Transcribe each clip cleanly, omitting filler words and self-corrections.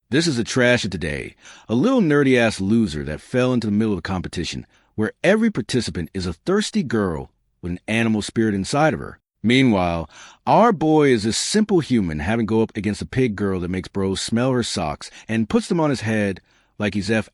This is the trash of today. A little nerdy-ass loser that fell into the middle of a competition where every participant is a thirsty girl with an animal spirit inside of her. Meanwhile, our boy is this simple human having to go up against a pig girl that makes bros smell her socks and puts them on his head like he's F********,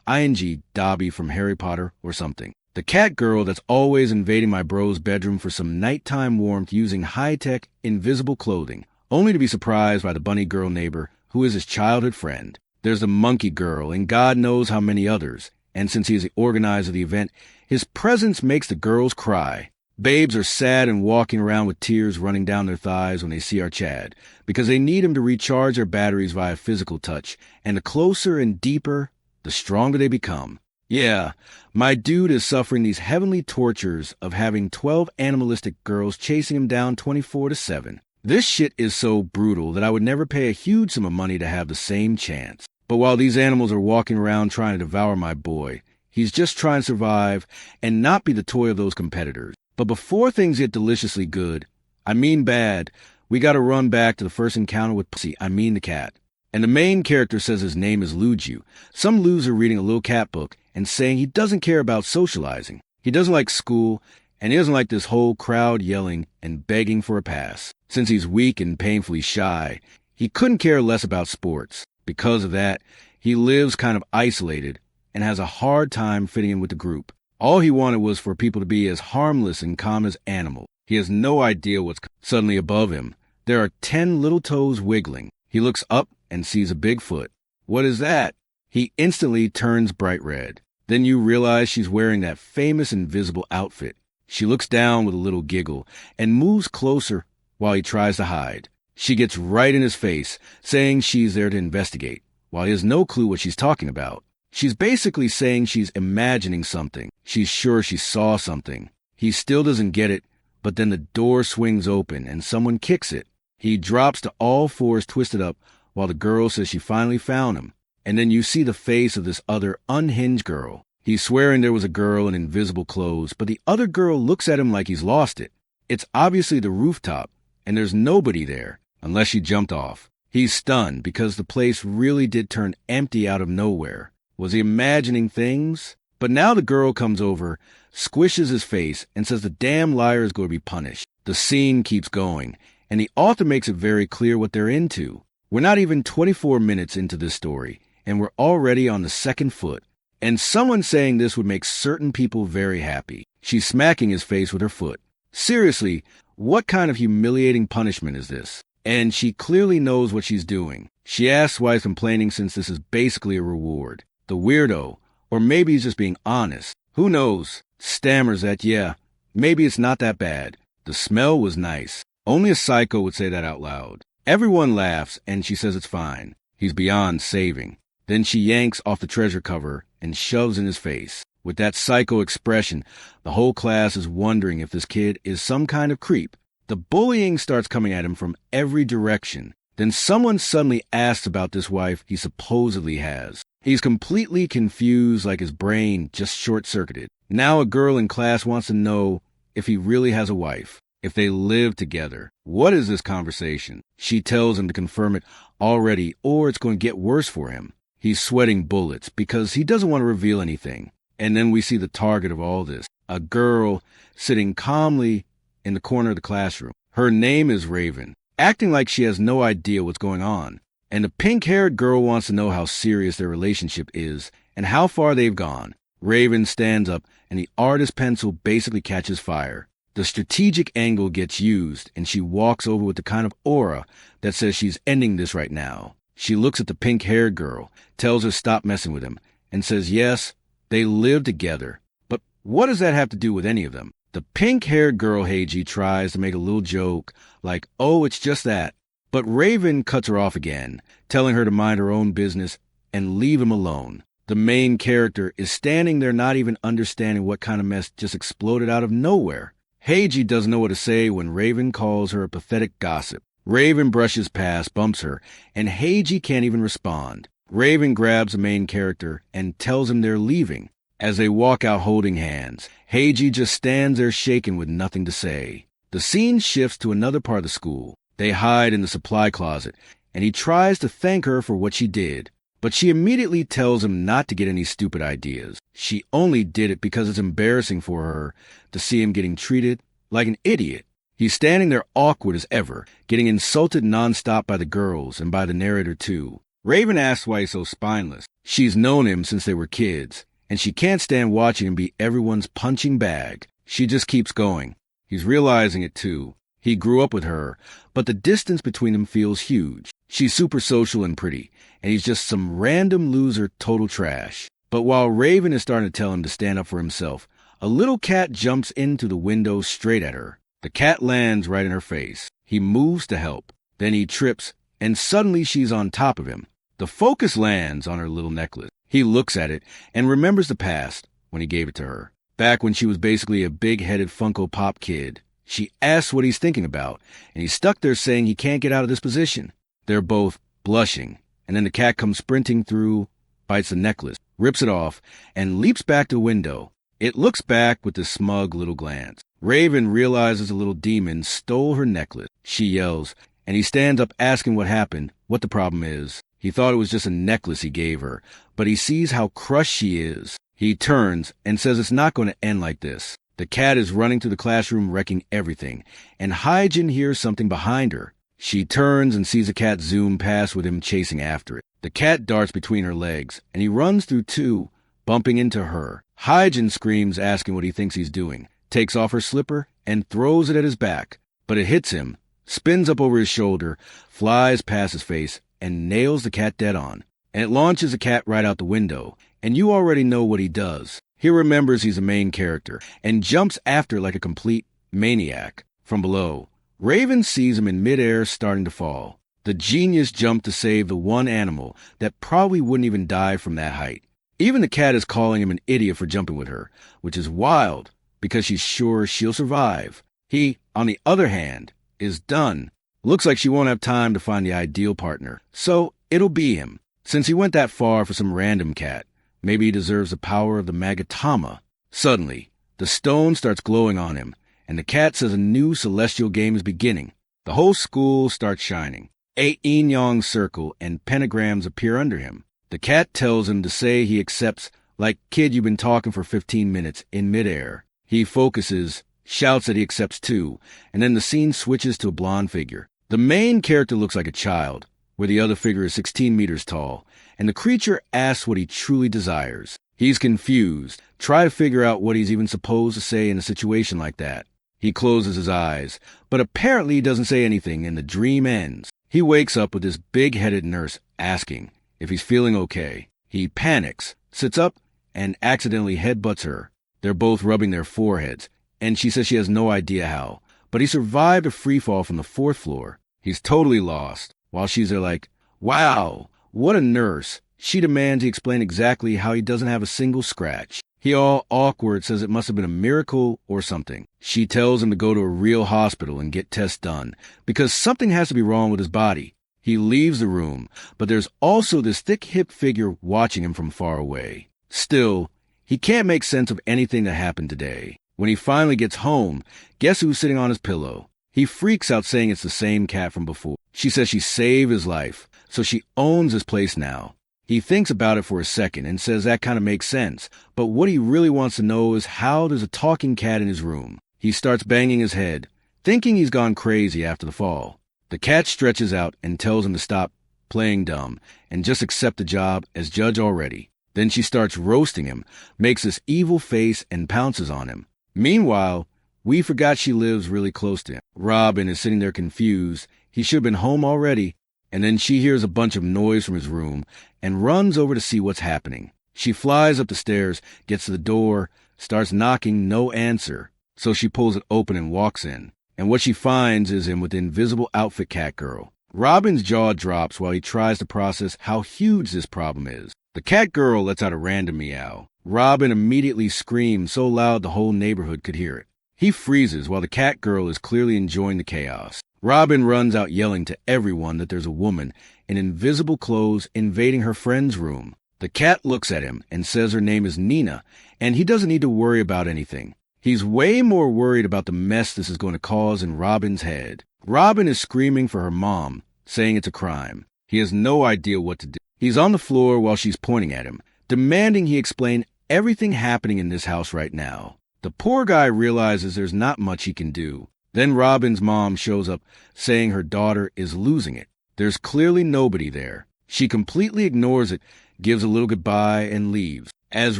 ing Dobby from Harry Potter or something. The cat girl that's always invading my bro's bedroom for some nighttime warmth using high-tech, invisible clothing, only to be surprised by the bunny girl neighbor who is his childhood friend. There's the monkey girl and God knows how many others, and since he is the organizer of the event, his presence makes the girls cry. Babes are sad and walking around with tears running down their thighs when they see our Chad, because they need him to recharge their batteries via physical touch, and the closer and deeper, the stronger they become. Yeah, my dude is suffering these heavenly tortures of having 12 animalistic girls chasing him down 24/7. This shit is so brutal that I would never pay a huge sum of money to have the same chance. But while these animals are walking around trying to devour my boy, he's just trying to survive and not be the toy of those competitors. But before things get deliciously good, I mean bad, we gotta run back to the first encounter with Pussy, the cat. And the main character says his name is Luju, some loser reading a little cat book and saying he doesn't care about socializing. He doesn't like school, and he doesn't like this whole crowd yelling and begging for a pass. Since he's weak and painfully shy, he couldn't care less about sports. Because of that, he lives kind of isolated and has a hard time fitting in with the group. All he wanted was for people to be as harmless and calm as animals. He has no idea what's suddenly above him. There are 10 little toes wiggling. He looks up and sees a big foot. What is that? He instantly turns bright red. Then you realize she's wearing that famous invisible outfit. She looks down with a little giggle and moves closer while he tries to hide. She gets right in his face, saying she's there to investigate, while he has no clue what she's talking about. She's basically saying she's imagining something. She's sure she saw something. He still doesn't get it, but then the door swings open and someone kicks it. He drops to all fours twisted up while the girl says she finally found him. And then you see the face of this other unhinged girl. He's swearing there was a girl in invisible clothes, but the other girl looks at him like he's lost it. It's obviously the rooftop, and there's nobody there, unless she jumped off. He's stunned because the place really did turn empty out of nowhere. Was he imagining things? But now the girl comes over, squishes his face, and says the damn liar is going to be punished. The scene keeps going, and the author makes it very clear what they're into. We're not even 24 minutes into this story, and we're already on the second foot. And someone saying this would make certain people very happy. She's smacking his face with her foot. Seriously, what kind of humiliating punishment is this? And she clearly knows what she's doing. She asks why he's complaining since this is basically a reward. The weirdo, or maybe he's just being honest. Who knows? Stammers that, yeah, maybe it's not that bad. The smell was nice. Only a psycho would say that out loud. Everyone laughs, and she says it's fine. He's beyond saving. Then she yanks off the treasure cover and shoves in his face. With that psycho expression, the whole class is wondering if this kid is some kind of creep. The bullying starts coming at him from every direction. Then someone suddenly asks about this wife he supposedly has. He's completely confused, like his brain just short-circuited. Now a girl in class wants to know if he really has a wife, if they live together. What is this conversation? She tells him to confirm it already, or it's going to get worse for him. He's sweating bullets because he doesn't want to reveal anything. And then we see the target of all this, a girl sitting calmly in the corner of the classroom. Her name is Raven, acting like she has no idea what's going on. And the pink-haired girl wants to know how serious their relationship is and how far they've gone. Raven stands up, and the artist's pencil basically catches fire. The strategic angle gets used, and she walks over with the kind of aura that says she's ending this right now. She looks at the pink-haired girl, tells her stop messing with him, and says yes, they live together. But what does that have to do with any of them? The pink-haired girl, Heiji, tries to make a little joke, like, oh, it's just that. But Raven cuts her off again, telling her to mind her own business and leave him alone. The main character is standing there not even understanding what kind of mess just exploded out of nowhere. Heiji doesn't know what to say when Raven calls her a pathetic gossip. Raven brushes past, bumps her, and Heiji can't even respond. Raven grabs the main character and tells him they're leaving. As they walk out holding hands, Heiji just stands there shaken with nothing to say. The scene shifts to another part of the school. They hide in the supply closet, and he tries to thank her for what she did. But she immediately tells him not to get any stupid ideas. She only did it because it's embarrassing for her to see him getting treated like an idiot. He's standing there awkward as ever, getting insulted nonstop by the girls and by the narrator too. Raven asks why he's so spineless. She's known him since they were kids, and she can't stand watching him be everyone's punching bag. She just keeps going. He's realizing it too. He grew up with her, but the distance between them feels huge. She's super social and pretty, and he's just some random loser total trash. But while Raven is starting to tell him to stand up for himself, a little cat jumps into the window straight at her. The cat lands right in her face. He moves to help. Then he trips, and suddenly she's on top of him. The focus lands on her little necklace. He looks at it and remembers the past when he gave it to her. Back when she was basically a big-headed Funko Pop kid. She asks what he's thinking about, and he's stuck there saying he can't get out of this position. They're both blushing, and then the cat comes sprinting through, bites the necklace, rips it off, and leaps back to the window. It looks back with a smug little glance. Raven realizes the little demon stole her necklace. She yells, and he stands up asking what happened, what the problem is. He thought it was just a necklace he gave her, but he sees how crushed she is. He turns and says it's not going to end like this. The cat is running to the classroom wrecking everything, and Hyjin hears something behind her. She turns and sees a cat zoom past with him chasing after it. The cat darts between her legs, and he runs through two, bumping into her. Hyjin screams, asking what he thinks he's doing, takes off her slipper, and throws it at his back. But it hits him, spins up over his shoulder, flies past his face, and nails the cat dead on. And it launches the cat right out the window, and you already know what he does. He remembers he's a main character, and jumps after like a complete maniac. From below, Raven sees him in midair starting to fall. The genius jumped to save the one animal that probably wouldn't even die from that height. Even the cat is calling him an idiot for jumping with her, which is wild, because she's sure she'll survive. He, on the other hand, is done. Looks like she won't have time to find the ideal partner, so it'll be him. Since he went that far for some random cat, maybe he deserves the power of the magatama. Suddenly, the stone starts glowing on him, and the cat says a new celestial game is beginning. The whole school starts shining. 8 yin-yang circle and pentagrams appear under him. The cat tells him to say he accepts, like, kid, you've been talking for 15 minutes, in midair. He focuses, shouts that he accepts too, and then the scene switches to a blonde figure. The main character looks like a child, where the other figure is 16 meters tall, and the creature asks what he truly desires. He's confused, try to figure out what he's even supposed to say in a situation like that. He closes his eyes, but apparently he doesn't say anything, and the dream ends. He wakes up with this big-headed nurse asking if he's feeling okay. He panics, sits up, and accidentally headbutts her. They're both rubbing their foreheads, and she says she has no idea how, but he survived a freefall from the 4th floor. He's totally lost, while she's there like, wow, what a nurse. She demands he explain exactly how he doesn't have a single scratch. He all awkward says it must have been a miracle or something. She tells him to go to a real hospital and get tests done, because something has to be wrong with his body. He leaves the room, but there's also this thick-hipped figure watching him from far away. Still, he can't make sense of anything that happened today. When he finally gets home, guess who's sitting on his pillow? He freaks out saying it's the same cat from before. She says she saved his life, so she owns his place now. He thinks about it for a second and says that kind of makes sense, but what he really wants to know is how there's a talking cat in his room. He starts banging his head, thinking he's gone crazy after the fall. The cat stretches out and tells him to stop playing dumb and just accept the job as judge already. Then she starts roasting him, makes this evil face, and pounces on him. Meanwhile, we forgot she lives really close to him. Robin is sitting there confused. He should have been home already. And then she hears a bunch of noise from his room and runs over to see what's happening. She flies up the stairs, gets to the door, starts knocking, no answer. So she pulls it open and walks in. And what she finds is him with the invisible outfit cat girl. Robin's jaw drops while he tries to process how huge this problem is. The cat girl lets out a random meow. Robin immediately screams so loud the whole neighborhood could hear it. He freezes while the cat girl is clearly enjoying the chaos. Robin runs out yelling to everyone that there's a woman in invisible clothes invading her friend's room. The cat looks at him and says her name is Nina, and he doesn't need to worry about anything. He's way more worried about the mess this is going to cause in Robin's head. Robin is screaming for her mom, saying it's a crime. He has no idea what to do. He's on the floor while she's pointing at him, demanding he explain everything happening in this house right now. The poor guy realizes there's not much he can do. Then Robin's mom shows up, saying her daughter is losing it. There's clearly nobody there. She completely ignores it, gives a little goodbye, and leaves. As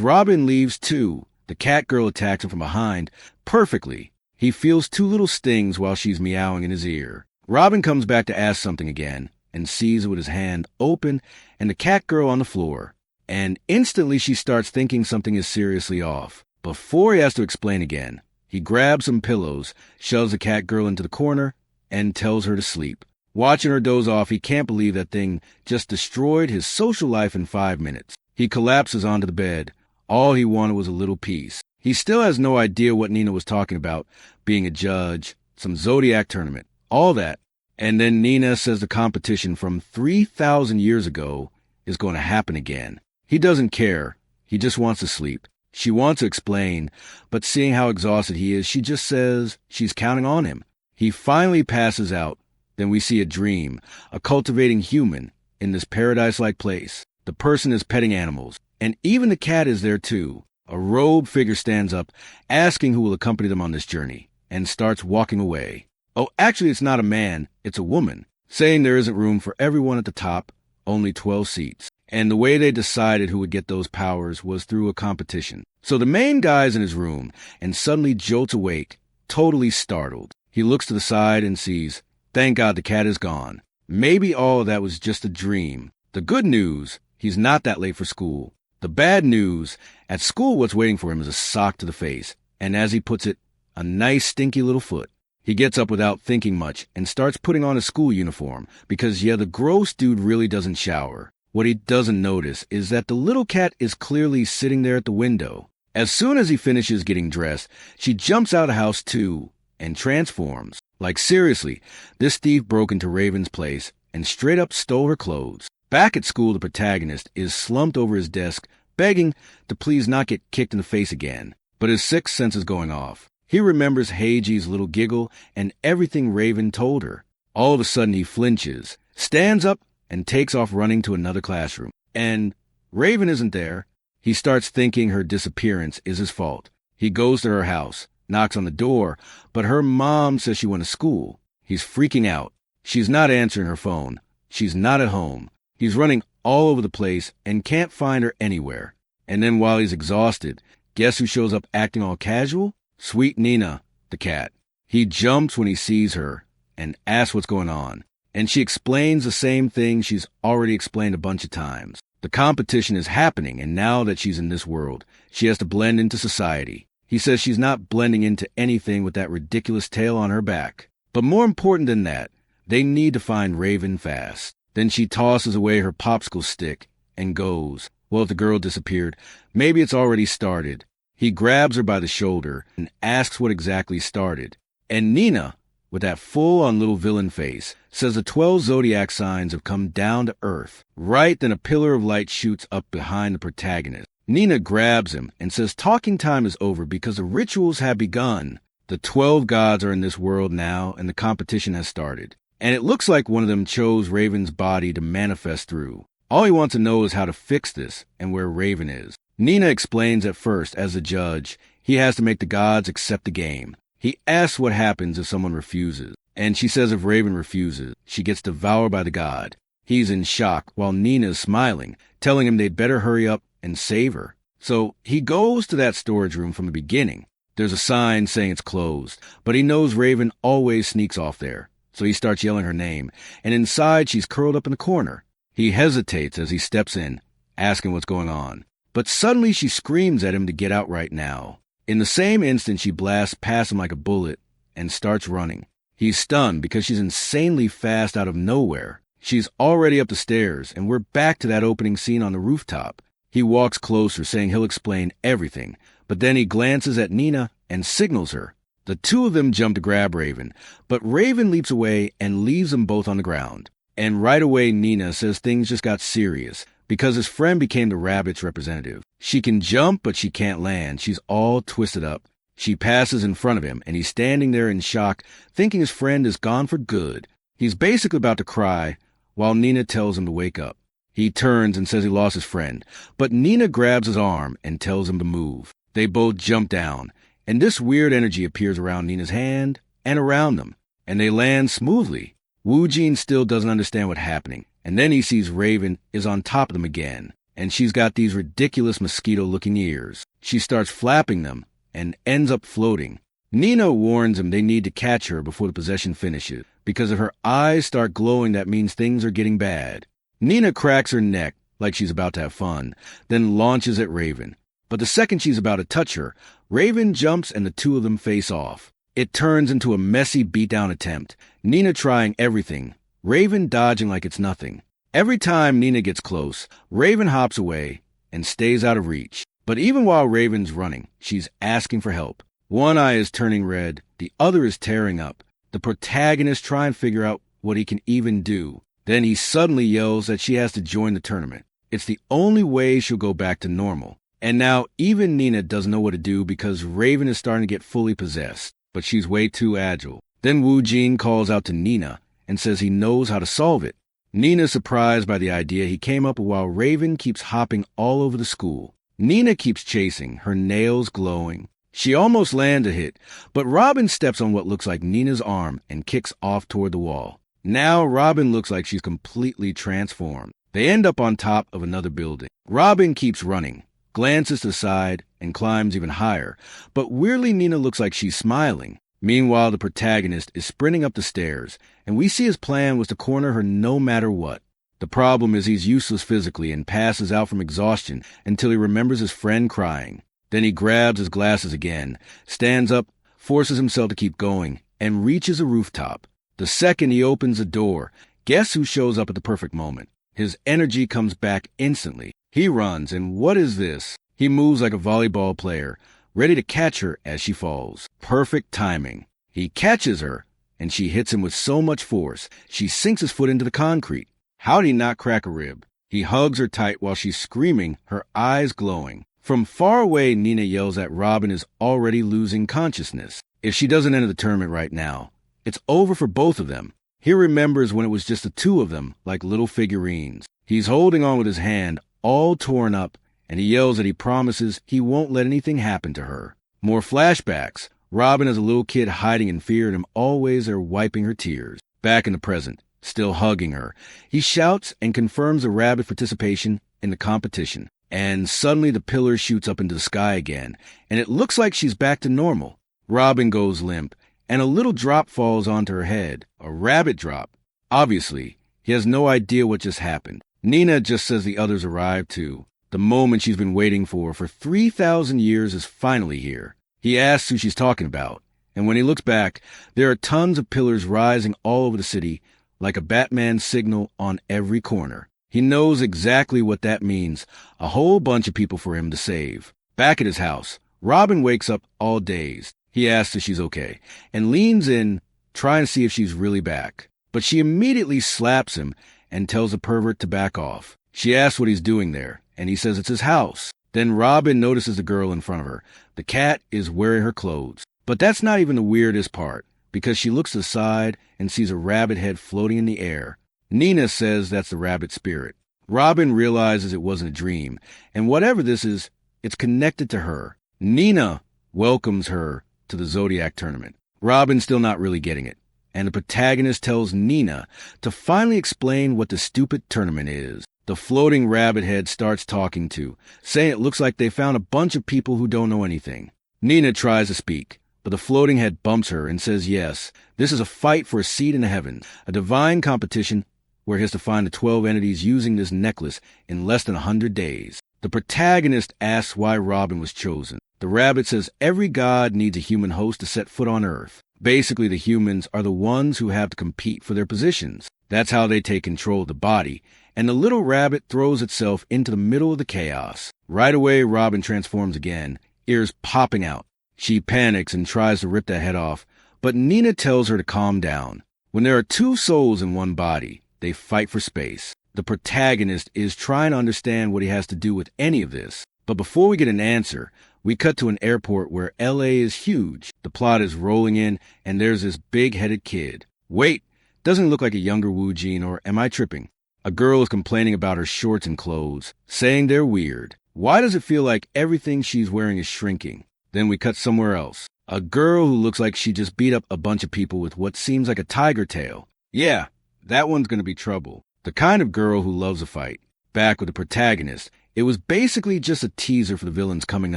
Robin leaves too, the cat girl attacks him from behind perfectly. He feels two little stings while she's meowing in his ear. Robin comes back to ask something again, and sees it with his hand open and the cat girl on the floor. And instantly she starts thinking something is seriously off. Before he has to explain again, he grabs some pillows, shoves the cat girl into the corner, and tells her to sleep. Watching her doze off, he can't believe that thing just destroyed his social life in 5 minutes. He collapses onto the bed. All he wanted was a little peace. He still has no idea what Nina was talking about, being a judge, some Zodiac tournament, all that. And then Nina says the competition from 3,000 years ago is going to happen again. He doesn't care. He just wants to sleep. She wants to explain, but seeing how exhausted he is, she just says she's counting on him. He finally passes out. Then we see a dream, a cultivating human in this paradise-like place. The person is petting animals, and even the cat is there too. A robed figure stands up, asking who will accompany them on this journey, and starts walking away. Oh, actually, it's not a man, it's a woman, saying there isn't room for everyone at the top, only 12 seats. And the way they decided who would get those powers was through a competition. So the main guy's in his room and suddenly jolts awake, totally startled. He looks to the side and sees, thank God the cat is gone. Maybe all of that was just a dream. The good news, he's not that late for school. The bad news, at school what's waiting for him is a sock to the face, and as he puts it, a nice stinky little foot. He gets up without thinking much and starts putting on his school uniform because, the gross dude really doesn't shower. What he doesn't notice is that the little cat is clearly sitting there at the window. As soon as he finishes getting dressed, she jumps out of the house too and transforms. Like seriously, this thief broke into Raven's place and straight up stole her clothes. Back at school, the protagonist is slumped over his desk, begging to please not get kicked in the face again. But his sixth sense is going off. He remembers Heiji's little giggle and everything Raven told her. All of a sudden he flinches, stands up, and takes off running to another classroom. And Raven isn't there. He starts thinking her disappearance is his fault. He goes to her house, knocks on the door, but her mom says she went to school. He's freaking out. She's not answering her phone. She's not at home. He's running all over the place and can't find her anywhere. And then while he's exhausted, guess who shows up acting all casual? Sweet Nina, the cat. He jumps when he sees her and asks what's going on. And she explains the same thing she's already explained a bunch of times. The competition is happening, and now that she's in this world, she has to blend into society. He says she's not blending into anything with that ridiculous tail on her back. But more important than that, they need to find Raven fast. Then she tosses away her popsicle stick and goes. Well, if the girl disappeared, maybe it's already started. He grabs her by the shoulder and asks what exactly started. And Nina, with that full-on little villain face, says the 12 zodiac signs have come down to earth. Right then a pillar of light shoots up behind the protagonist. Nina grabs him and says talking time is over because the rituals have begun. The 12 gods are in this world now and the competition has started. And it looks like one of them chose Raven's body to manifest through. All he wants to know is how to fix this and where Raven is. Nina explains at first, as a judge, he has to make the gods accept the game. He asks what happens if someone refuses, and she says if Raven refuses, she gets devoured by the god. He's in shock while Nina is smiling, telling him they'd better hurry up and save her. So he goes to that storage room from the beginning. There's a sign saying it's closed, but he knows Raven always sneaks off there. So he starts yelling her name, and inside she's curled up in the corner. He hesitates as he steps in, asking what's going on. But suddenly she screams at him to get out right now. In the same instant, she blasts past him like a bullet and starts running. He's stunned because she's insanely fast out of nowhere. She's already up the stairs, and we're back to that opening scene on the rooftop. He walks closer, saying he'll explain everything, but then he glances at Nina and signals her. The two of them jump to grab Raven, but Raven leaps away and leaves them both on the ground. And right away, Nina says things just got serious because his friend became the rabbit's representative. She can jump, but she can't land. She's all twisted up. She passes in front of him, and he's standing there in shock, thinking his friend is gone for good. He's basically about to cry while Nina tells him to wake up. He turns and says he lost his friend, but Nina grabs his arm and tells him to move. They both jump down, and this weird energy appears around Nina's hand and around them, and they land smoothly. Woojin still doesn't understand what's happening, and then he sees Raven is on top of them again, and she's got these ridiculous mosquito-looking ears. She starts flapping them and ends up floating. Nina warns him they need to catch her before the possession finishes, because if her eyes start glowing, that means things are getting bad. Nina cracks her neck like she's about to have fun, then launches at Raven. But the second she's about to touch her, Raven jumps and the two of them face off. It turns into a messy beatdown attempt, Nina trying everything, Raven dodging like it's nothing. Every time Nina gets close, Raven hops away and stays out of reach. But even while Raven's running, she's asking for help. One eye is turning red, the other is tearing up. The protagonist tries to figure out what he can even do. Then he suddenly yells that she has to join the tournament. It's the only way she'll go back to normal. And now even Nina doesn't know what to do because Raven is starting to get fully possessed. But she's way too agile. Then Woojin calls out to Nina and says he knows how to solve it. Nina's surprised by the idea he came up with while Raven keeps hopping all over the school. Nina keeps chasing, her nails glowing. She almost lands a hit, but Robin steps on what looks like Nina's arm and kicks off toward the wall. Now Robin looks like she's completely transformed. They end up on top of another building. Robin keeps running, glances to the side, and climbs even higher, but weirdly Nina looks like she's smiling. Meanwhile, the protagonist is sprinting up the stairs, and we see his plan was to corner her no matter what. The problem is he's useless physically and passes out from exhaustion until he remembers his friend crying. Then he grabs his glasses again, stands up, forces himself to keep going, and reaches a rooftop. The second he opens the door, guess who shows up at the perfect moment? His energy comes back instantly. He runs, and what is this? He moves like a volleyball player, ready to catch her as she falls. Perfect timing. He catches her, and she hits him with so much force, she sinks his foot into the concrete. How'd he not crack a rib? He hugs her tight while she's screaming, her eyes glowing. From far away, Nina yells that Robin is already losing consciousness. If she doesn't enter the tournament right now, it's over for both of them. He remembers when it was just the two of them, like little figurines. He's holding on with his hand, all torn up, and he yells that he promises he won't let anything happen to her. More flashbacks. Robin as a little kid hiding in fear and him always there wiping her tears. Back in the present, still hugging her. He shouts and confirms the rabbit's participation in the competition. And suddenly the pillar shoots up into the sky again, and it looks like she's back to normal. Robin goes limp, and a little drop falls onto her head. A rabbit drop. Obviously, he has no idea what just happened. Nina just says the others arrived too. The moment she's been waiting for 3,000 years is finally here. He asks who she's talking about, and when he looks back, there are tons of pillars rising all over the city, like a Batman signal on every corner. He knows exactly what that means, a whole bunch of people for him to save. Back at his house, Robin wakes up all dazed. He asks if she's okay, and leans in, trying to see if she's really back. But she immediately slaps him and tells the pervert to back off. She asks what he's doing there, and he says it's his house. Then Robin notices the girl in front of her. The cat is wearing her clothes. But that's not even the weirdest part, because she looks to the side and sees a rabbit head floating in the air. Nina says that's the rabbit spirit. Robin realizes it wasn't a dream, and whatever this is, it's connected to her. Nina welcomes her to the Zodiac tournament. Robin's still not really getting it, and the protagonist tells Nina to finally explain what the stupid tournament is. The floating rabbit head starts talking to, saying it looks like they found a bunch of people who don't know anything. Nina tries to speak, but the floating head bumps her and says yes, this is a fight for a seat in the heavens, a divine competition where he has to find the 12 entities using this necklace in less than 100 days. The protagonist asks why Robin was chosen. The rabbit says every god needs a human host to set foot on Earth. Basically, the humans are the ones who have to compete for their positions. That's how they take control of the body, and the little rabbit throws itself into the middle of the chaos. Right away, Robin transforms again, ears popping out. She panics and tries to rip that head off, but Nina tells her to calm down. When there are two souls in one body, they fight for space. The protagonist is trying to understand what he has to do with any of this. But before we get an answer, we cut to an airport where LA is huge. The plot is rolling in, and there's this big-headed kid. Wait, Doesn't it look like a younger Wu Jin, or am I tripping? A girl is complaining about her shorts and clothes, saying they're weird. Why does it feel like everything she's wearing is shrinking? Then we cut somewhere else. A girl who looks like she just beat up a bunch of people with what seems like a tiger tail. Yeah, that one's gonna be trouble. The kind of girl who loves a fight. Back with the protagonist. It was basically just a teaser for the villains coming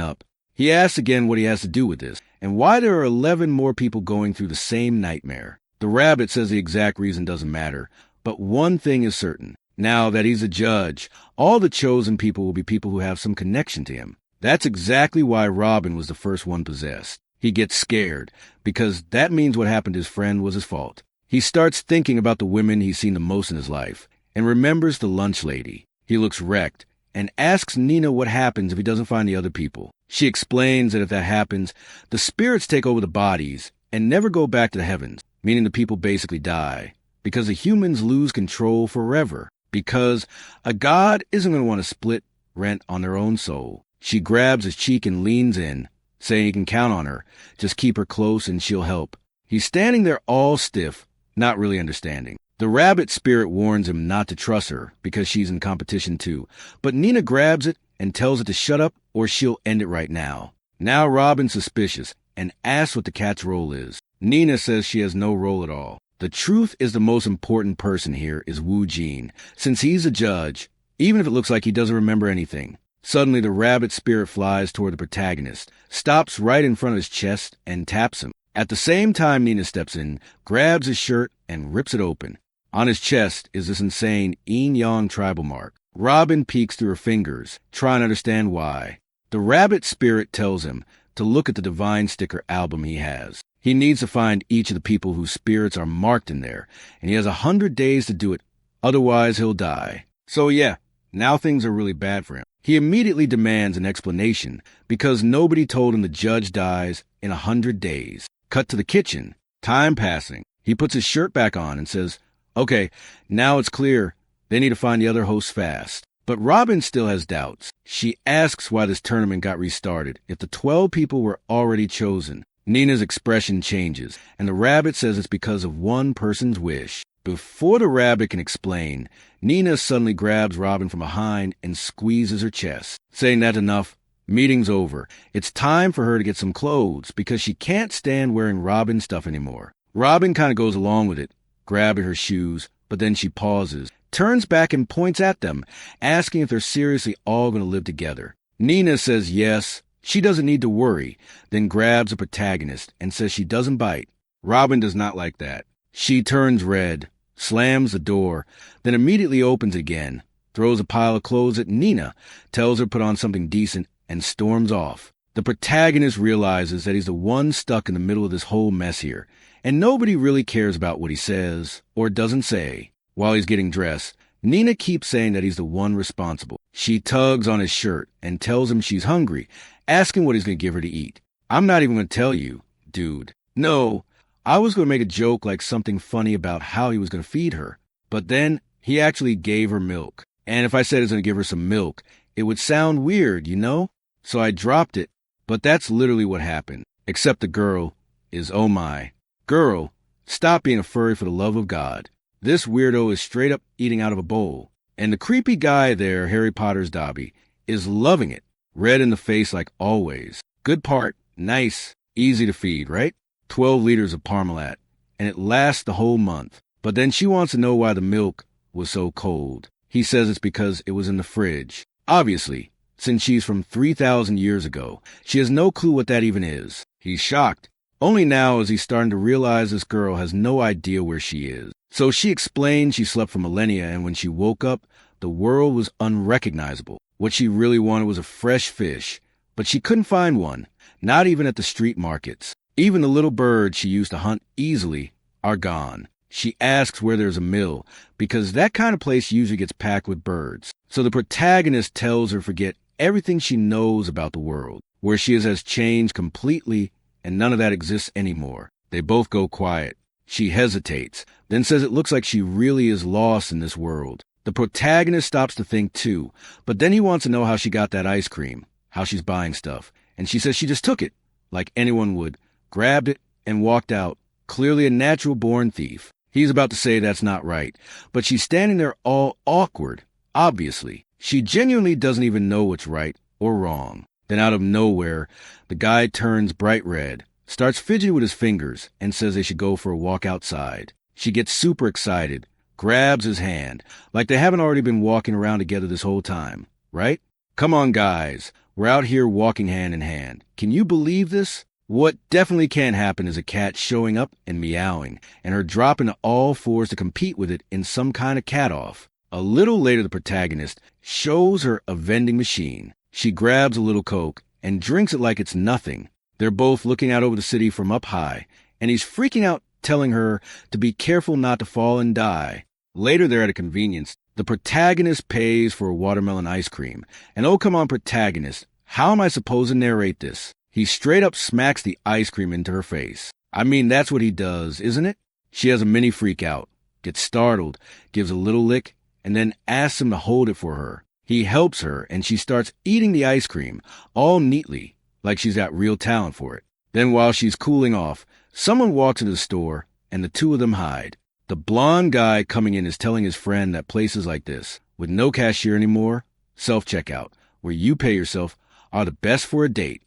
up. He asks again what he has to do with this, and why there are 11 more people going through the same nightmare. The rabbit says the exact reason doesn't matter, but one thing is certain. Now that he's a judge, all the chosen people will be people who have some connection to him. That's exactly why Robin was the first one possessed. He gets scared, because that means what happened to his friend was his fault. He starts thinking about the women he's seen the most in his life, and remembers the lunch lady. He looks wrecked, and asks Nina what happens if he doesn't find the other people. She explains that if that happens, the spirits take over the bodies and never go back to the heavens, meaning the people basically die, because the humans lose control forever, because a god isn't going to want to split rent on their own soul. She grabs his cheek and leans in, saying he can count on her. Just keep her close and she'll help. He's standing there all stiff, not really understanding. The rabbit spirit warns him not to trust her because she's in competition too, but Nina grabs it and tells it to shut up or she'll end it right now. Now Robin's suspicious and asks what the cat's role is. Nina says she has no role at all. The truth is the most important person here is Wu Jin, since he's a judge, even if it looks like he doesn't remember anything. Suddenly the rabbit spirit flies toward the protagonist, stops right in front of his chest, and taps him. At the same time, Nina steps in, grabs his shirt, and rips it open. On his chest is this insane yin-yang tribal mark. Robin peeks through her fingers, trying to understand why. The rabbit spirit tells him to look at the Divine Sticker album he has. He needs to find each of the people whose spirits are marked in there, and he has 100 days to do it, otherwise he'll die. So yeah, now things are really bad for him. He immediately demands an explanation, because nobody told him the judge dies in 100 days. Cut to the kitchen. Time passing. He puts his shirt back on and says, okay, now it's clear. They need to find the other hosts fast. But Robin still has doubts. She asks why this tournament got restarted if the 12 people were already chosen. Nina's expression changes, and the rabbit says it's because of one person's wish. Before the rabbit can explain, Nina suddenly grabs Robin from behind and squeezes her chest. Saying that's enough, meeting's over. It's time for her to get some clothes, because she can't stand wearing Robin's stuff anymore. Robin kind of goes along with it, grabbing her shoes, but then she pauses, turns back and points at them, asking if they're seriously all going to live together. Nina says yes, she doesn't need to worry, then grabs the protagonist and says she doesn't bite. Robin does not like that. She turns red, slams the door, then immediately opens it again, throws a pile of clothes at Nina, tells her to put on something decent, and storms off. The protagonist realizes that he's the one stuck in the middle of this whole mess here, and nobody really cares about what he says or doesn't say. While he's getting dressed, Nina keeps saying that he's the one responsible. She tugs on his shirt and tells him she's hungry, asking what he's going to give her to eat. I'm not even going to tell you, dude. No, I was going to make a joke like something funny about how he was going to feed her, but then he actually gave her milk. And if I said I was going to give her some milk, it would sound weird, you know? So I dropped it, but that's literally what happened. Except the girl is, oh my. Girl, stop being a furry for the love of God. This weirdo is straight up eating out of a bowl. And the creepy guy there, Harry Potter's Dobby, is loving it. Red in the face like always. Good part, nice, easy to feed, right? 12 liters of Parmalat, and it lasts the whole month. But then she wants to know why the milk was so cold. He says it's because it was in the fridge. Obviously, since she's from 3,000 years ago, she has no clue what that even is. He's shocked. Only now is he starting to realize this girl has no idea where she is. So she explains she slept for millennia, and when she woke up, the world was unrecognizable. What she really wanted was a fresh fish, but she couldn't find one, not even at the street markets. Even the little birds she used to hunt easily are gone. She asks where there's a mill, because that kind of place usually gets packed with birds. So the protagonist tells her forget everything she knows about the world. Where she is has changed completely, and none of that exists anymore. They both go quiet. She hesitates, then says it looks like she really is lost in this world. The protagonist stops to think too, but then he wants to know how she got that ice cream, how she's buying stuff. And she says she just took it, like anyone would, grabbed it, and walked out, clearly a natural-born thief. He's about to say that's not right, but she's standing there all awkward, obviously. She genuinely doesn't even know what's right or wrong. Then out of nowhere, the guy turns bright red, starts fidgeting with his fingers, and says they should go for a walk outside. She gets super excited, grabs his hand, like they haven't already been walking around together this whole time, right? Come on, guys. We're out here walking hand in hand. Can you believe this? What definitely can't happen is a cat showing up and meowing, and her dropping to all fours to compete with it in some kind of cat-off. A little later, the protagonist shows her a vending machine. She grabs a little Coke and drinks it like it's nothing. They're both looking out over the city from up high, and he's freaking out, telling her to be careful not to fall and die. Later, they're at a convenience. The protagonist pays for a watermelon ice cream. And oh, come on, protagonist, how am I supposed to narrate this? He straight up smacks the ice cream into her face. I mean, that's what he does, isn't it? She has a mini freak out, gets startled, gives a little lick, and then asks him to hold it for her. He helps her, and she starts eating the ice cream, all neatly, like she's got real talent for it. Then while she's cooling off, someone walks into the store, and the two of them hide. The blonde guy coming in is telling his friend that places like this, with no cashier anymore, self-checkout, where you pay yourself, are the best for a date.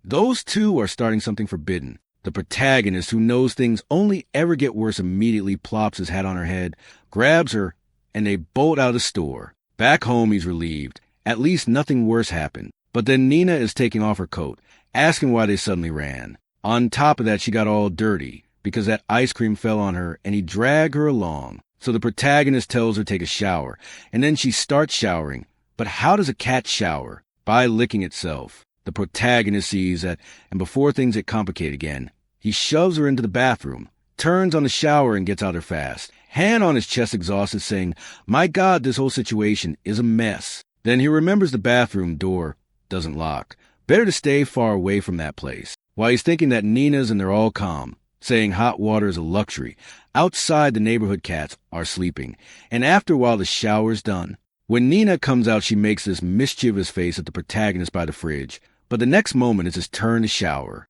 Those two are starting something forbidden. The protagonist, who knows things only ever get worse, immediately plops his hat on her head, grabs her, and they bolt out of the store. Back home, he's relieved. At least nothing worse happened. But then Nina is taking off her coat, asking why they suddenly ran. On top of that, she got all dirty because that ice cream fell on her, and he dragged her along. So the protagonist tells her to take a shower, and then she starts showering. But how does a cat shower? By licking itself. The protagonist sees that, and before things get complicated again, he shoves her into the bathroom, turns on the shower, and gets out there fast. Hand on his chest, exhausted, saying, "My God, this whole situation is a mess." Then he remembers the bathroom door doesn't lock. Better to stay far away from that place. While he's thinking that Nina's and they're all calm, saying hot water is a luxury, outside the neighborhood cats are sleeping. And after a while, the shower's done. When Nina comes out, she makes this mischievous face at the protagonist by the fridge. But the next moment, it's his turn to shower.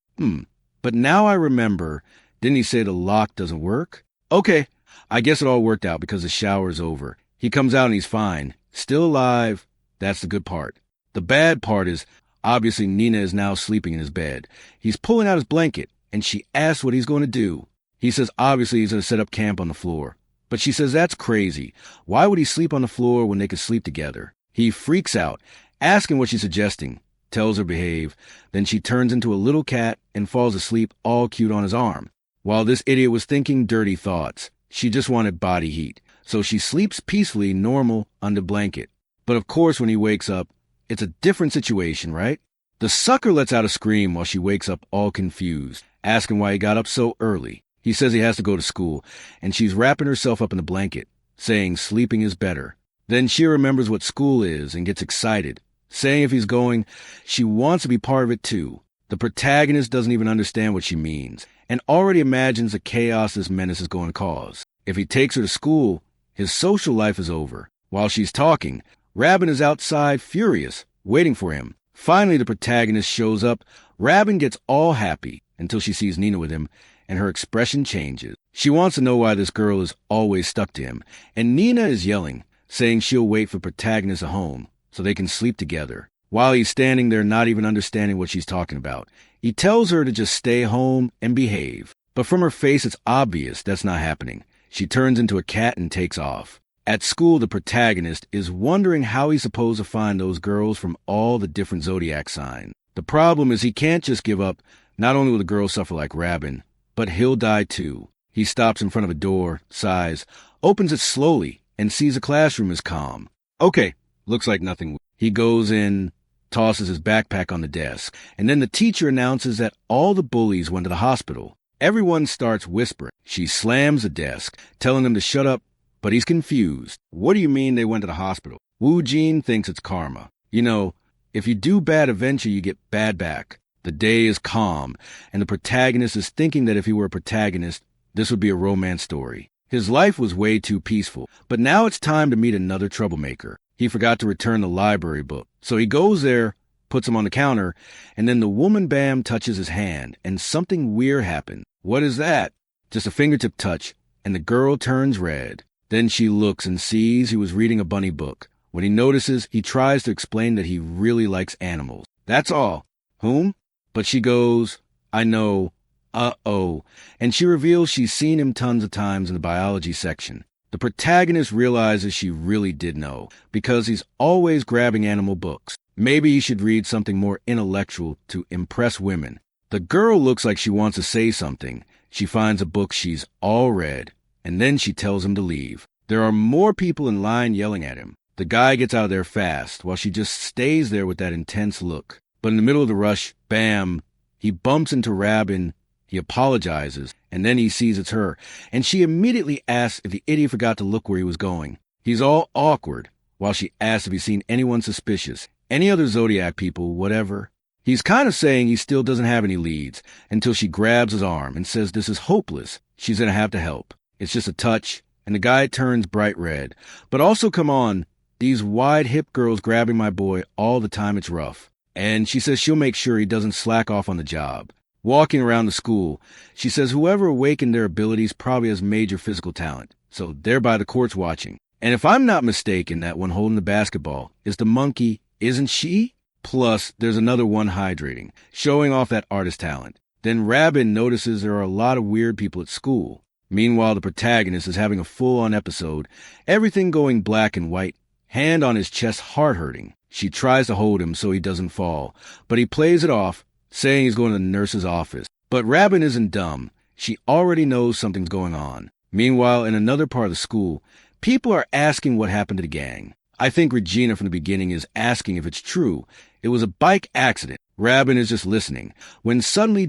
But now I remember, didn't he say the lock doesn't work? Okay, I guess it all worked out because the shower's over. He comes out and he's fine. Still alive. That's the good part. The bad part is, obviously Nina is now sleeping in his bed. He's pulling out his blanket, and she asks what he's going to do. He says obviously he's going to set up camp on the floor. But she says that's crazy. Why would he sleep on the floor when they could sleep together? He freaks out, asking what she's suggesting. Tells her behave. Then she turns into a little cat and falls asleep all cute on his arm. While this idiot was thinking dirty thoughts, she just wanted body heat. So she sleeps peacefully, normal, under blanket. But of course, when he wakes up, it's a different situation, right? The sucker lets out a scream while she wakes up all confused, asking why he got up so early. He says he has to go to school, and she's wrapping herself up in the blanket, saying sleeping is better. Then she remembers what school is and gets excited, saying if he's going, she wants to be part of it too. The protagonist doesn't even understand what she means, and already imagines the chaos this menace is going to cause. If he takes her to school, his social life is over. While she's talking, Rabin is outside, furious, waiting for him. Finally, the protagonist shows up. Rabin gets all happy until she sees Nina with him, and her expression changes. She wants to know why this girl is always stuck to him, and Nina is yelling, saying she'll wait for protagonist at home so they can sleep together. While he's standing there not even understanding what she's talking about, he tells her to just stay home and behave. But from her face, it's obvious that's not happening. She turns into a cat and takes off. At school, the protagonist is wondering how he's supposed to find those girls from all the different zodiac signs. The problem is he can't just give up. Not only will the girls suffer like Rabin, but he'll die too. He stops in front of a door, sighs, opens it slowly, and sees the classroom is calm. Okay, looks like nothing. He goes in, tosses his backpack on the desk, and then the teacher announces that all the bullies went to the hospital. Everyone starts whispering. She slams the desk, telling them to shut up, but he's confused. What do you mean they went to the hospital? Wu Jin thinks it's karma. You know, if you do bad, eventually you get bad back. The day is calm, and the protagonist is thinking that if he were a protagonist, this would be a romance story. His life was way too peaceful, but now it's time to meet another troublemaker. He forgot to return the library book, so he goes there, puts him on the counter, and then the woman Bam touches his hand, and something weird happens. What is that? Just a fingertip touch, and the girl turns red. Then she looks and sees he was reading a bunny book. When he notices, he tries to explain that he really likes animals. That's all. Whom? But she goes, I know, uh-oh, and she reveals she's seen him tons of times in the biology section. The protagonist realizes she really did know, because he's always grabbing animal books. Maybe he should read something more intellectual to impress women. The girl looks like she wants to say something. She finds a book she's all read, and then she tells him to leave. There are more people in line yelling at him. The guy gets out of there fast, while she just stays there with that intense look. But in the middle of the rush, bam, he bumps into Rabin. He apologizes, and then he sees it's her, and she immediately asks if the idiot forgot to look where he was going. He's all awkward, while she asks if he's seen anyone suspicious, any other Zodiac people, whatever. He's kind of saying he still doesn't have any leads, until she grabs his arm and says this is hopeless. She's going to have to help. It's just a touch, and the guy turns bright red. But also, come on, these wide hip girls grabbing my boy all the time, it's rough. And she says she'll make sure he doesn't slack off on the job. Walking around the school, she says whoever awakened their abilities probably has major physical talent, so thereby the court's watching. And if I'm not mistaken, that one holding the basketball is the monkey, isn't she? Plus, there's another one hydrating, showing off that artist talent. Then Rabin notices there are a lot of weird people at school. Meanwhile, the protagonist is having a full-on episode, everything going black and white, hand on his chest, heart hurting. She tries to hold him so he doesn't fall, but he plays it off, saying he's going to the nurse's office. But Rabin isn't dumb. She already knows something's going on. Meanwhile, in another part of the school, people are asking what happened to the gang. I think Regina from the beginning is asking if it's true. It was a bike accident. Rabin is just listening. When suddenly,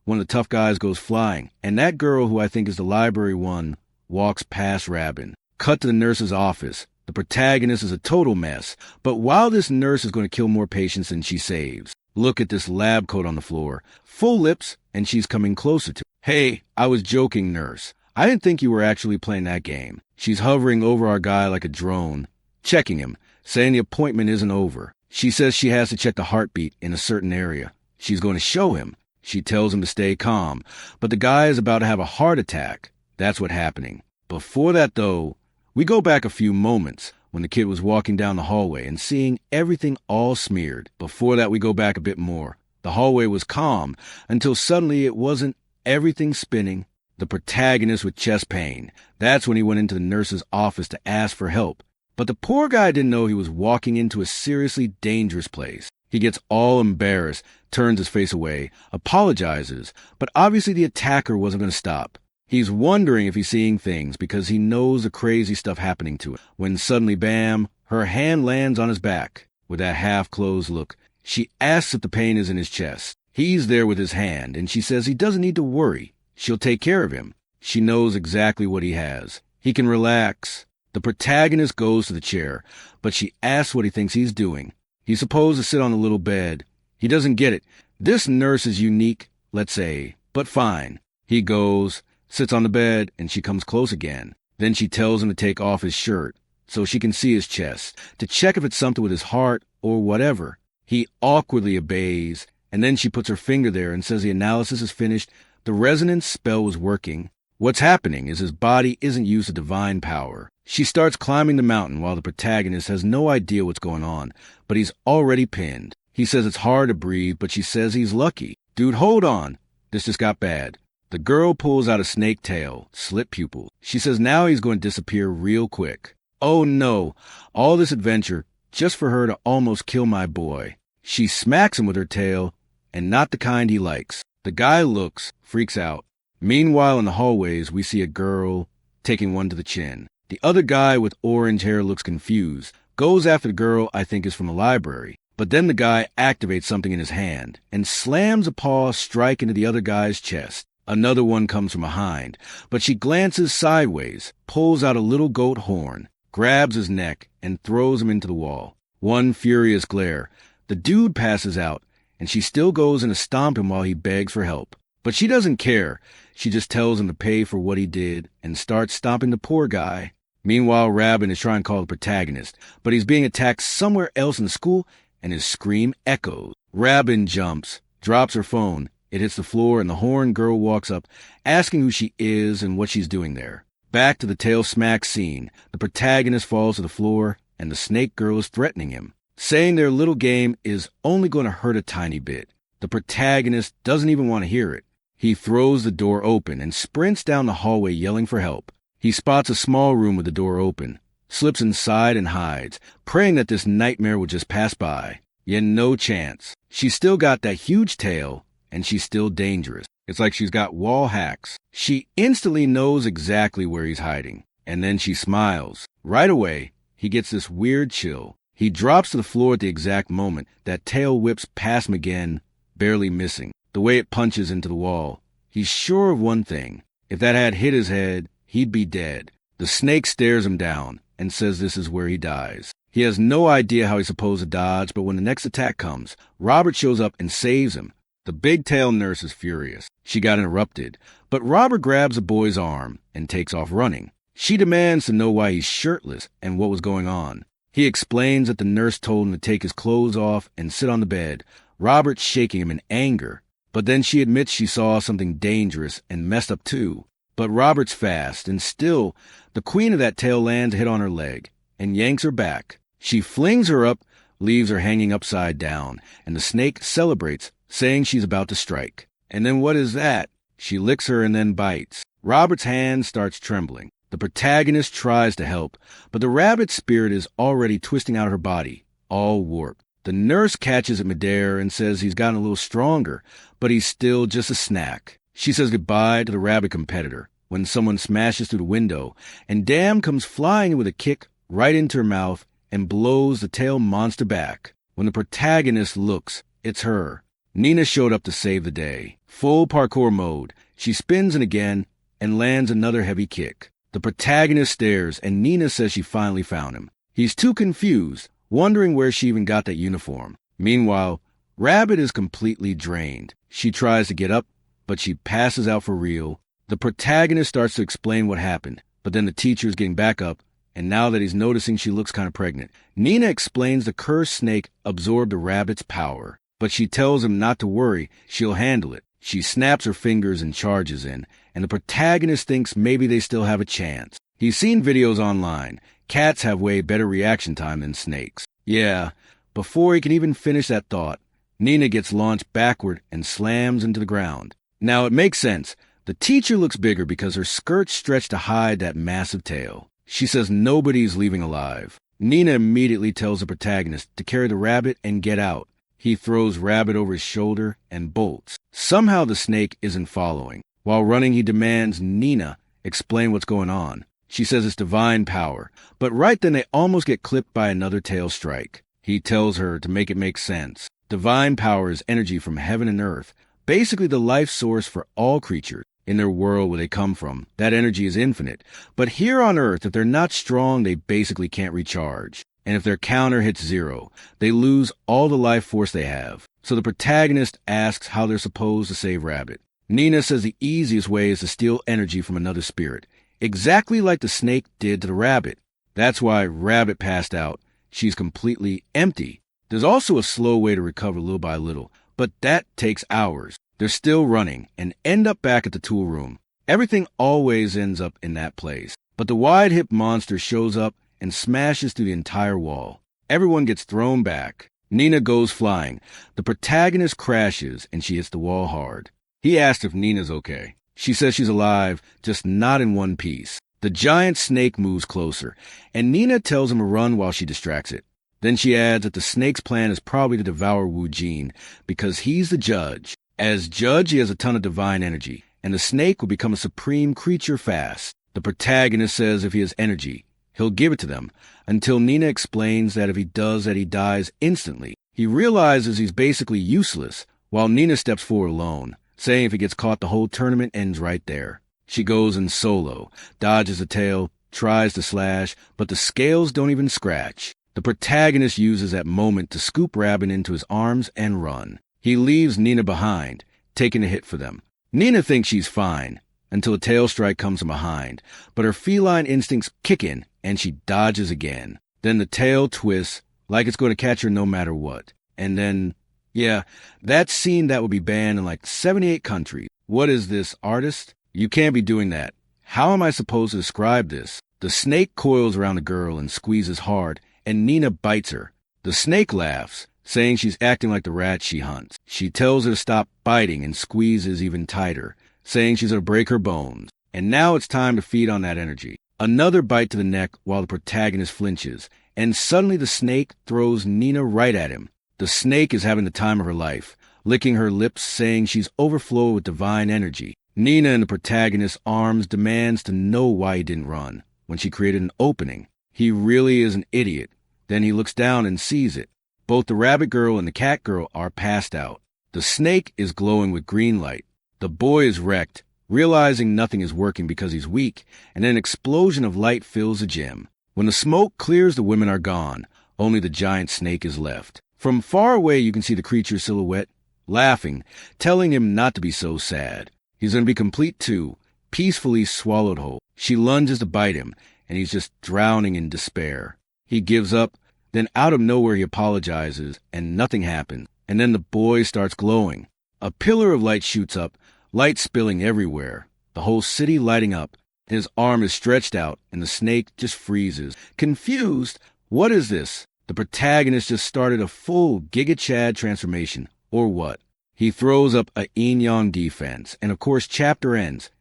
one of the tough guys goes flying, and that girl, who I think is the library one, walks past Rabin. Cut to the nurse's office. The protagonist is a total mess. But while this nurse is going to kill more patients than she saves, look at this lab coat on the floor. Full lips, and she's coming closer to. Hey, I was joking, nurse. I didn't think you were actually playing that game. She's hovering over our guy like a drone, checking him, saying the appointment isn't over. She says she has to check the heartbeat in a certain area. She's going to show him. She tells him to stay calm, but the guy is about to have a heart attack. That's what's happening. Before that, though, we go back a few moments when the kid was walking down the hallway and seeing everything all smeared. Before that, we go back a bit more. The hallway was calm until suddenly it wasn't. Everything spinning. The protagonist with chest pain. That's when he went into the nurse's office to ask for help. But the poor guy didn't know he was walking into a seriously dangerous place. He gets all embarrassed, turns his face away, apologizes, but obviously the attacker wasn't going to stop. He's wondering if he's seeing things because he knows the crazy stuff happening to him. When suddenly, bam, her hand lands on his back. With that half-closed look, she asks if the pain is in his chest. He's there with his hand, and she says he doesn't need to worry. She'll take care of him. She knows exactly what he has. He can relax. The protagonist goes to the chair, but she asks what he thinks he's doing. He's supposed to sit on a little bed. He doesn't get it. This nurse is unique, let's say, but fine. He goes, sits on the bed, and she comes close again. Then she tells him to take off his shirt so she can see his chest, to check if it's something with his heart or whatever. He awkwardly obeys, and then she puts her finger there and says the analysis is finished. The resonance spell was working. What's happening is his body isn't used to divine power. She starts climbing the mountain while the protagonist has no idea what's going on, but he's already pinned. He says it's hard to breathe, but she says he's lucky. Dude, hold on. This just got bad. The girl pulls out a snake tail, slit pupils. She says now he's going to disappear real quick. Oh no, all this adventure just for her to almost kill my boy. She smacks him with her tail, and not the kind he likes. The guy looks, freaks out. Meanwhile, in the hallways, we see a girl taking one to the chin. The other guy with orange hair looks confused, goes after the girl I think is from the library. But then the guy activates something in his hand and slams a paw strike into the other guy's chest. Another one comes from behind, but she glances sideways, pulls out a little goat horn, grabs his neck, and throws him into the wall. One furious glare. The dude passes out, and she still goes in to stomp him while he begs for help. But she doesn't care. She just tells him to pay for what he did and starts stomping the poor guy. Meanwhile, Rabin is trying to call the protagonist, but he's being attacked somewhere else in the school, and his scream echoes. Rabin jumps, drops her phone. It hits the floor, and the horn girl walks up, asking who she is and what she's doing there. Back to the tail smack scene. The protagonist falls to the floor, and the snake girl is threatening him, saying their little game is only going to hurt a tiny bit. The protagonist doesn't even want to hear it. He throws the door open and sprints down the hallway yelling for help. He spots a small room with the door open, slips inside and hides, praying that this nightmare will just pass by. Yet no chance. She's still got that huge tail, and she's still dangerous. It's like she's got wall hacks. She instantly knows exactly where he's hiding, and then she smiles. Right away, he gets this weird chill. He drops to the floor at the exact moment that tail whips past him again, barely missing. The way it punches into the wall. He's sure of one thing. If that had hit his head, he'd be dead. The snake stares him down and says this is where he dies. He has no idea how he's supposed to dodge, but when the next attack comes, Robert shows up and saves him. The big-tail nurse is furious. She got interrupted, but Robert grabs the boy's arm and takes off running. She demands to know why he's shirtless and what was going on. He explains that the nurse told him to take his clothes off and sit on the bed, Robert shaking him in anger. But then she admits she saw something dangerous and messed up too. But Robert's fast, and still, the queen of that tail lands a hit on her leg and yanks her back. She flings her up, leaves her hanging upside down, and the snake celebrates, saying she's about to strike. And then what is that? She licks her and then bites. Robert's hand starts trembling. The protagonist tries to help, but the rabbit spirit is already twisting out her body, all warped. The nurse catches at midair and says he's gotten a little stronger, but he's still just a snack. She says goodbye to the rabbit competitor when someone smashes through the window, and Dam comes flying in with a kick right into her mouth and blows the tail monster back. When the protagonist looks, it's her. Nina showed up to save the day. Full parkour mode. She spins in again and lands another heavy kick. The protagonist stares, and Nina says she finally found him. He's too confused, wondering where she even got that uniform. Meanwhile, Rabbit is completely drained. She tries to get up, but she passes out for real. The protagonist starts to explain what happened, but then the teacher is getting back up, and now that he's noticing she looks kind of pregnant, Nina explains the cursed snake absorbed the rabbit's power, but she tells him not to worry, she'll handle it. She snaps her fingers and charges in, and the protagonist thinks maybe they still have a chance. He's seen videos online. Cats have way better reaction time than snakes. Yeah, before he can even finish that thought, Nina gets launched backward and slams into the ground. Now, it makes sense. The teacher looks bigger because her skirts stretch to hide that massive tail. She says nobody's leaving alive. Nina immediately tells the protagonist to carry the rabbit and get out. He throws Rabbit over his shoulder and bolts. Somehow the snake isn't following. While running, he demands Nina explain what's going on. She says it's divine power, but right then they almost get clipped by another tail strike. He tells her to make it make sense. Divine power is energy from heaven and earth, basically the life source for all creatures. In their world where they come from, that energy is infinite. But here on Earth, if they're not strong, they basically can't recharge. And if their counter hits 0, they lose all the life force they have. So the protagonist asks how they're supposed to save Rabbit. Nina says the easiest way is to steal energy from another spirit, exactly like the snake did to the rabbit. That's why Rabbit passed out. She's completely empty. There's also a slow way to recover little by little, but that takes hours. They're still running and end up back at the tool room. Everything always ends up in that place. But the wide-hip monster shows up and smashes through the entire wall. Everyone gets thrown back. Nina goes flying. The protagonist crashes and she hits the wall hard. He asks if Nina's okay. She says she's alive, just not in one piece. The giant snake moves closer, and Nina tells him to run while she distracts it. Then she adds that the snake's plan is probably to devour Wu Jin because he's the judge. As judge, he has a ton of divine energy, and the snake will become a supreme creature fast. The protagonist says if he has energy, he'll give it to them, until Nina explains that if he does that, he dies instantly. He realizes he's basically useless, while Nina steps forward alone, saying if he gets caught, the whole tournament ends right there. She goes in solo, dodges a tail, tries to slash, but the scales don't even scratch. The protagonist uses that moment to scoop Rabbit into his arms and run. He leaves Nina behind, taking a hit for them. Nina thinks she's fine, until a tail strike comes from behind, but her feline instincts kick in, and she dodges again. Then the tail twists, like it's going to catch her no matter what. And then Yeah, that scene that would be banned in like 78 countries. What is this, artist? You can't be doing that. How am I supposed to describe this? The snake coils around the girl and squeezes hard, and Nina bites her. The snake laughs, saying she's acting like the rat she hunts. She tells her to stop biting and squeezes even tighter, saying she's going to break her bones. And now it's time to feed on that energy. Another bite to the neck while the protagonist flinches, and suddenly the snake throws Nina right at him. The snake is having the time of her life, licking her lips, saying she's overflowed with divine energy. Nina in the protagonist's arms demands to know why he didn't run when she created an opening. He really is an idiot. Then he looks down and sees it. Both the rabbit girl and the cat girl are passed out. The snake is glowing with green light. The boy is wrecked, realizing nothing is working because he's weak, and an explosion of light fills the gym. When the smoke clears, the women are gone. Only the giant snake is left. From far away, you can see the creature's silhouette, laughing, telling him not to be so sad. He's going to be complete too, peacefully swallowed whole. She lunges to bite him, and he's just drowning in despair. He gives up, then out of nowhere he apologizes, and nothing happens. And then the boy starts glowing. A pillar of light shoots up, light spilling everywhere, the whole city lighting up. His arm is stretched out, and the snake just freezes. Confused, what is this? The protagonist just started a full Giga Chad transformation, or what? He throws up a yin-yang defense, and of course chapter ends.